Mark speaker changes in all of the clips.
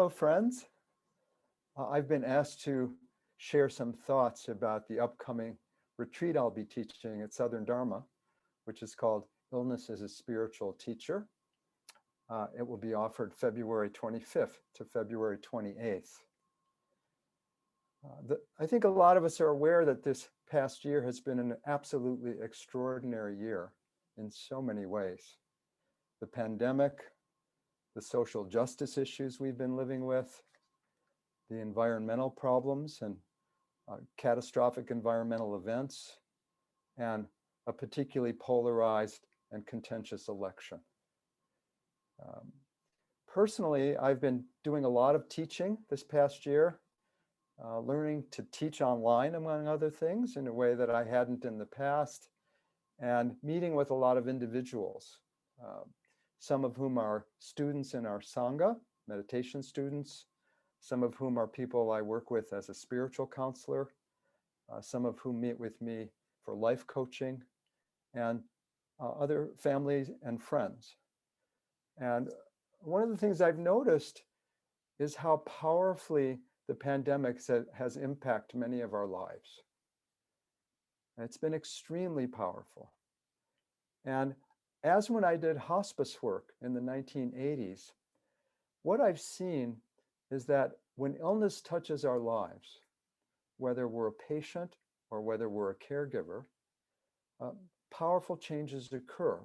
Speaker 1: Hello, friends. I've been asked to share some thoughts about the upcoming retreat I'll be teaching at Southern Dharma, which is called Illness as a Spiritual Teacher. It will be offered February 25th to February 28th. I think a lot of us are aware that this past year has been an absolutely extraordinary year in so many ways. The pandemic, the social justice issues we've been living with, the environmental problems and catastrophic environmental events, and a particularly polarized and contentious election. Personally, I've been doing a lot of teaching this past year, learning to teach online, among other things, in a way that I hadn't in the past, and meeting with a lot of individuals, some of whom are students in our Sangha, meditation students, some of whom are people I work with as a spiritual counselor, some of whom meet with me for life coaching, and other families and friends. And one of the things I've noticed is how powerfully the pandemic has impacted many of our lives. And it's been extremely powerful. And as when I did hospice work in the 1980s, what I've seen is that when illness touches our lives, whether we're a patient or whether we're a caregiver, powerful changes occur.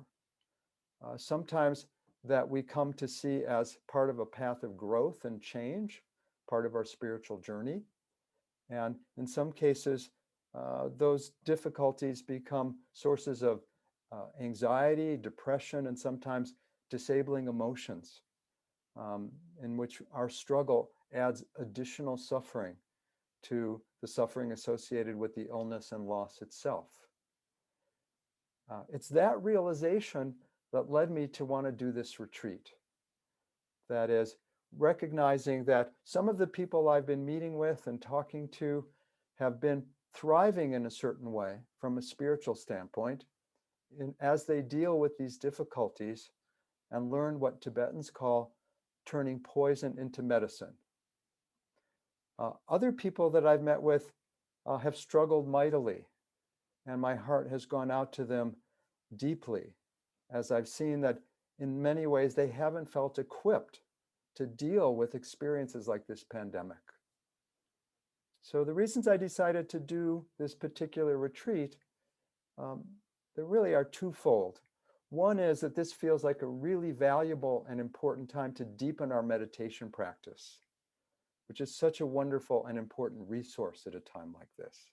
Speaker 1: Sometimes that we come to see as part of a path of growth and change, part of our spiritual journey. And in some cases, those difficulties become sources of anxiety, depression, and sometimes disabling emotions, in which our struggle adds additional suffering to the suffering associated with the illness and loss itself. It's that realization that led me to want to do this retreat. That is, recognizing that some of the people I've been meeting with and talking to have been thriving in a certain way from a spiritual standpoint as they deal with these difficulties and learn what Tibetans call turning poison into medicine. Other people that I've met with have struggled mightily, and my heart has gone out to them deeply, as I've seen that in many ways they haven't felt equipped to deal with experiences like this pandemic. So the reasons I decided to do this particular retreat, there really are twofold. One is that this feels like a really valuable and important time to deepen our meditation practice, which is such a wonderful and important resource at a time like this.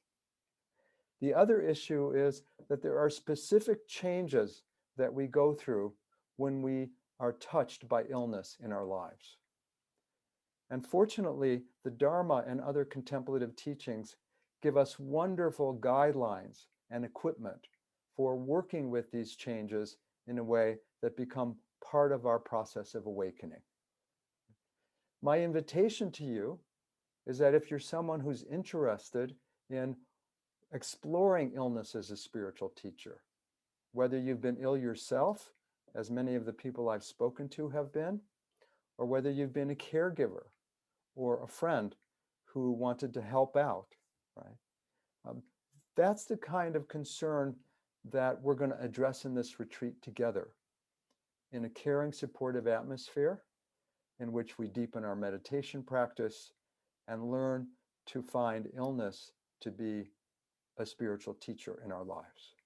Speaker 1: The other issue is that there are specific changes that we go through when we are touched by illness in our lives. And fortunately, the Dharma and other contemplative teachings give us wonderful guidelines and equipment for working with these changes in a way that become part of our process of awakening. My invitation to you is that if you're someone who's interested in exploring illness as a spiritual teacher, whether you've been ill yourself, as many of the people I've spoken to have been, or whether you've been a caregiver or a friend who wanted to help out, right? That's the kind of concern that we're going to address in this retreat together, in a caring, supportive atmosphere in which we deepen our meditation practice and learn to find illness to be a spiritual teacher in our lives.